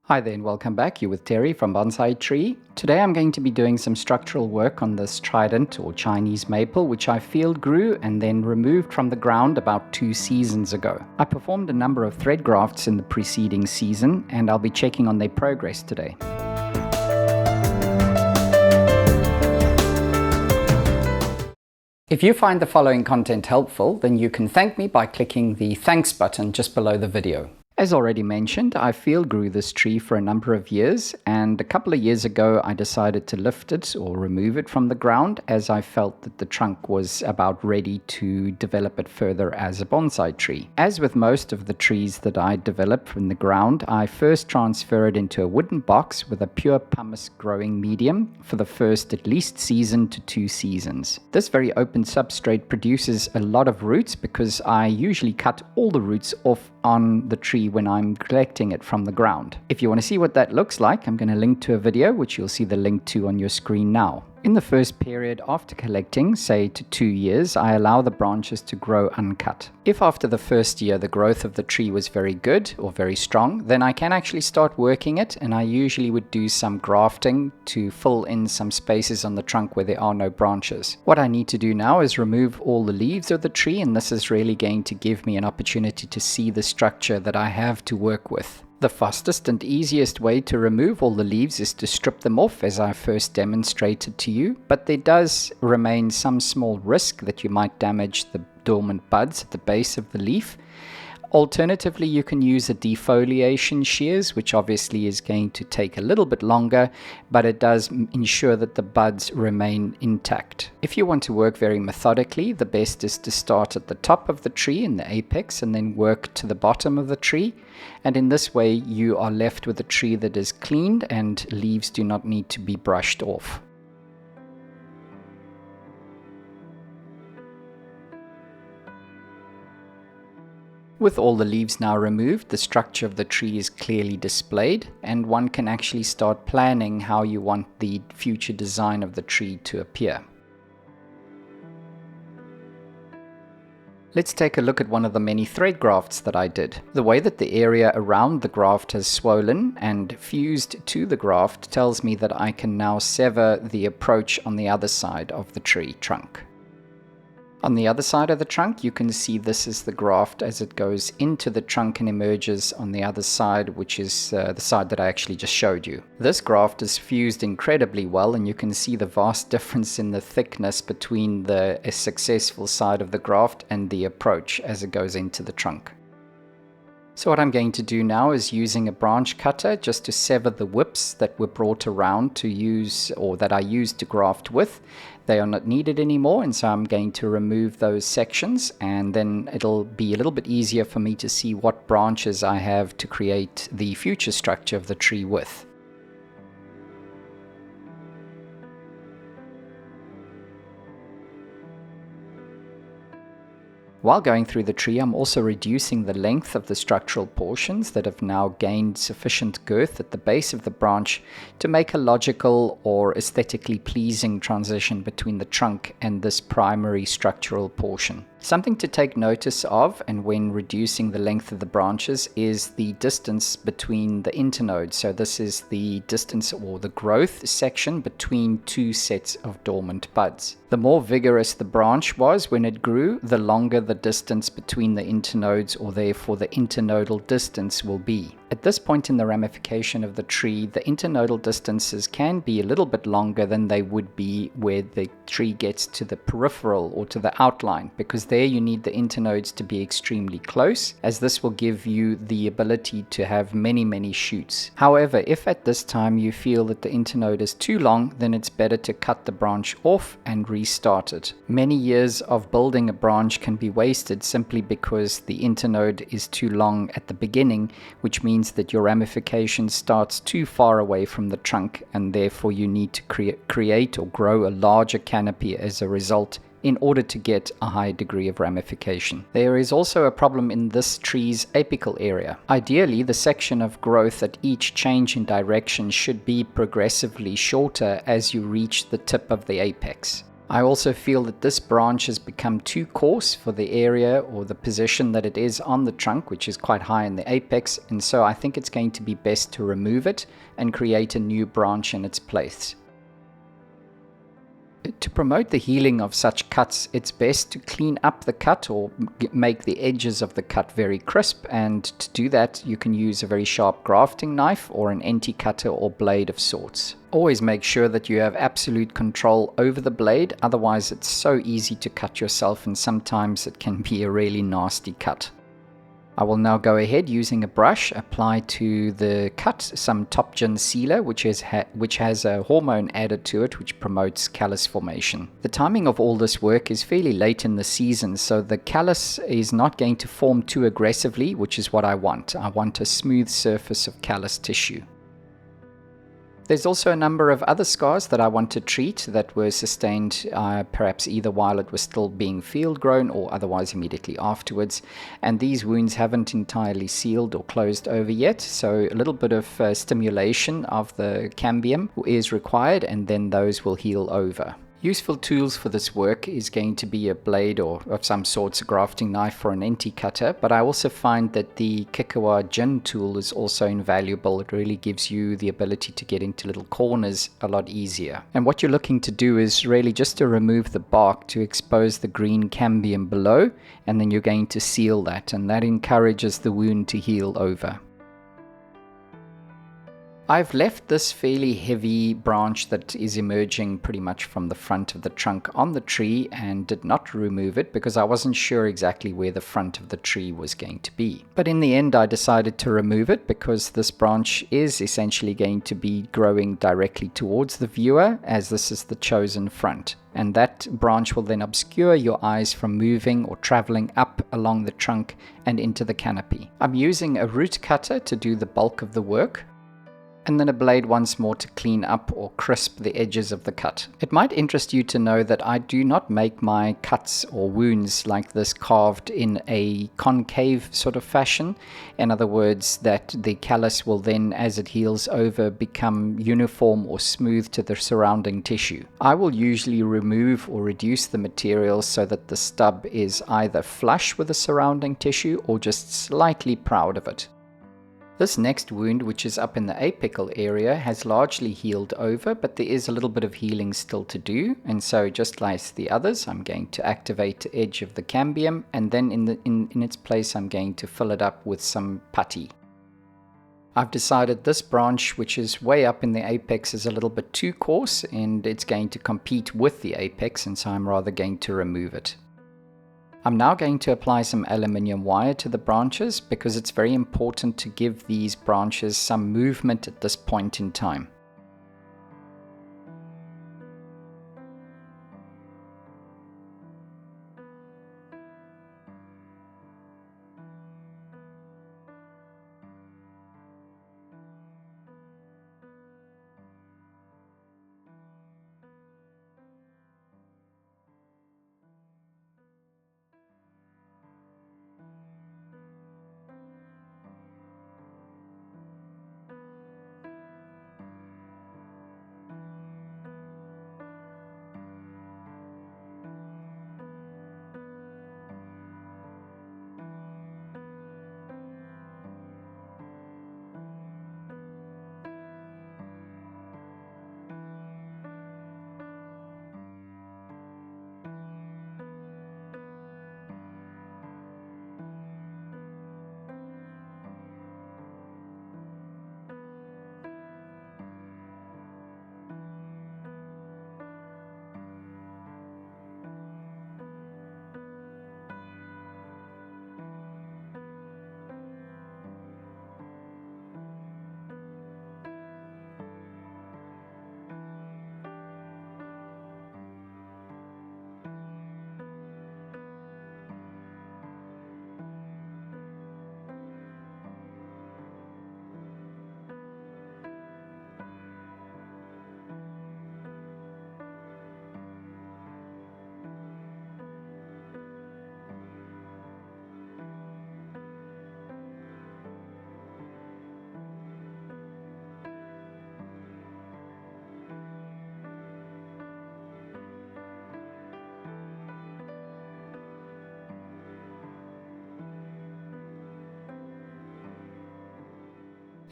Hi there and welcome back. You're with Terry from Bonsai Tree. Today I'm going to be doing some structural work on this Trident or Chinese maple, which I field grew and then removed from the ground about 2 seasons ago. I performed a number of thread grafts in the preceding season and I'll be checking on their progress today. If you find the following content helpful, then you can thank me by clicking the thanks button just below the video. As already mentioned, I field grew this tree for a number of years, and a couple of years ago I decided to lift it or remove it from the ground as I felt that the trunk was about ready to develop it further as a bonsai tree. As with most of the trees that I develop from the ground, I first transfer it into a wooden box with a pure pumice growing medium for the first at least season to 2 seasons. This very open substrate produces a lot of roots because I usually cut all the roots off on the tree when I'm collecting it from the ground. If you want to see what that looks like, I'm going to link to a video which you'll see the link to on your screen now. In the first period after collecting, say to 2 years, I allow the branches to grow uncut. If after the first year the growth of the tree was very good or very strong, then I can actually start working it, and I usually would do some grafting to fill in some spaces on the trunk where there are no branches. What I need to do now is remove all the leaves of the tree, and this is really going to give me an opportunity to see the structure that I have to work with. The fastest and easiest way to remove all the leaves is to strip them off, as I first demonstrated to you, but there does remain some small risk that you might damage the dormant buds at the base of the leaf. Alternatively, you can use a defoliation shears, which obviously is going to take a little bit longer, but it does ensure that the buds remain intact. If you want to work very methodically, the best is to start at the top of the tree in the apex and then work to the bottom of the tree. And in this way, you are left with a tree that is cleaned and leaves do not need to be brushed off. With all the leaves now removed, the structure of the tree is clearly displayed, and one can actually start planning how you want the future design of the tree to appear. Let's take a look at one of the many thread grafts that I did. The way that the area around the graft has swollen and fused to the graft tells me that I can now sever the approach on the other side of the tree trunk. On the other side of the trunk, you can see this is the graft as it goes into the trunk and emerges on the other side, which is the side that I actually just showed you. This graft is fused incredibly well, and you can see the vast difference in the thickness between the successful side of the graft and the approach as it goes into the trunk. So what I'm going to do now is using a branch cutter just to sever the whips that were brought around to use, or that I used to graft with. They are not needed anymore, and so I'm going to remove those sections, and then it'll be a little bit easier for me to see what branches I have to create the future structure of the tree with. While going through the tree, I'm also reducing the length of the structural portions that have now gained sufficient girth at the base of the branch to make a logical or aesthetically pleasing transition between the trunk and this primary structural portion. Something to take notice of, and when reducing the length of the branches, is the distance between the internodes. So this is the distance or the growth section between 2 sets of dormant buds. The more vigorous the branch was when it grew, the longer the distance between the internodes, or therefore the internodal distance, will be. At this point in the ramification of the tree, the internodal distances can be a little bit longer than they would be where the tree gets to the peripheral or to the outline, because there you need the internodes to be extremely close, as this will give you the ability to have many shoots. However, if at this time you feel that the internode is too long, then it's better to cut the branch off and restart it. Many years of building a branch can be wasted simply because the internode is too long at the beginning, which means that your ramification starts too far away from the trunk, and therefore you need to create or grow a larger canopy as a result in order to get a high degree of ramification. There is also a problem in this tree's apical area. Ideally, the section of growth at each change in direction should be progressively shorter as you reach the tip of the apex. I also feel that this branch has become too coarse for the area or the position that it is on the trunk, which is quite high in the apex, and so I think it's going to be best to remove it and create a new branch in its place. To promote the healing of such cuts, it's best to clean up the cut or make the edges of the cut very crisp, and to do that you can use a very sharp grafting knife or an anti-cutter or blade of sorts. Always make sure that you have absolute control over the blade, otherwise it's so easy to cut yourself and sometimes it can be a really nasty cut. I will now go ahead using a brush, apply to the cut some top gin sealer, which has a hormone added to it which promotes callus formation. The timing of all this work is fairly late in the season, so the callus is not going to form too aggressively, which is what I want. I want a smooth surface of callus tissue. There's also a number of other scars that I want to treat that were sustained perhaps either while it was still being field grown or otherwise immediately afterwards, and these wounds haven't entirely sealed or closed over yet, so a little bit of stimulation of the cambium is required and then those will heal over. Useful tools for this work is going to be a blade or of some sorts, a grafting knife or an anti-cutter, but I also find that the Kikawa gin tool is also invaluable. It really gives you the ability to get into little corners a lot easier. And what you're looking to do is really just to remove the bark to expose the green cambium below, and then you're going to seal that, and that encourages the wound to heal over. I've left this fairly heavy branch that is emerging pretty much from the front of the trunk on the tree and did not remove it because I wasn't sure exactly where the front of the tree was going to be. But in the end I decided to remove it because this branch is essentially going to be growing directly towards the viewer, as this is the chosen front. And that branch will then obscure your eyes from moving or traveling up along the trunk and into the canopy. I'm using a root cutter to do the bulk of the work, and then a blade once more to clean up or crisp the edges of the cut. It might interest you to know that I do not make my cuts or wounds like this carved in a concave sort of fashion. In other words, that the callus will then, as it heals over, become uniform or smooth to the surrounding tissue. I will usually remove or reduce the material so that the stub is either flush with the surrounding tissue or just slightly proud of it. This next wound, which is up in the apical area, has largely healed over, but there is a little bit of healing still to do, and so just like the others, I'm going to activate the edge of the cambium, and then in its place I'm going to fill it up with some putty. I've decided this branch, which is way up in the apex, is a little bit too coarse, and it's going to compete with the apex, and so I'm rather going to remove it. I'm now going to apply some aluminium wire to the branches because it's very important to give these branches some movement at this point in time.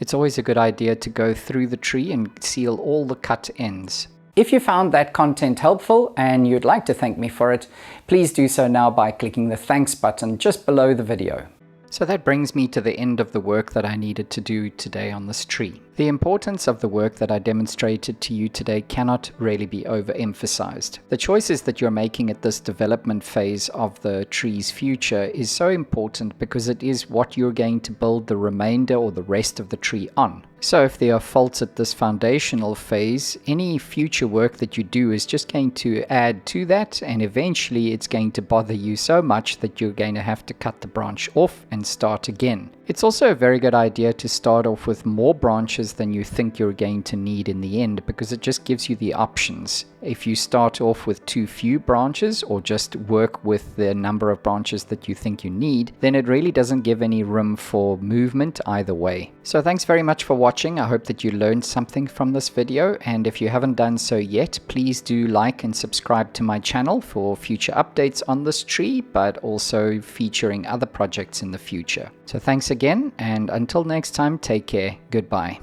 it's always a good idea to go through the tree and seal all the cut ends. If you found that content helpful and you'd like to thank me for it, please do so now by clicking the thanks button just below the video. So that brings me to the end of the work that I needed to do today on this tree. The importance of the work that I demonstrated to you today cannot really be overemphasized. The choices that you're making at this development phase of the tree's future is so important because it is what you're going to build the remainder or the rest of the tree on. So if there are faults at this foundational phase, any future work that you do is just going to add to that, and eventually it's going to bother you so much that you're going to have to cut the branch off and start again. It's also a very good idea to start off with more branches than you think you're going to need in the end, because it just gives you the options. If you start off with too few branches or just work with the number of branches that you think you need, then it really doesn't give any room for movement either way. So thanks very much for watching. I hope that you learned something from this video, and if you haven't done so yet, please do like and subscribe to my channel for future updates on this tree, but also featuring other projects in the future. So thanks again, and until next time, take care. Goodbye.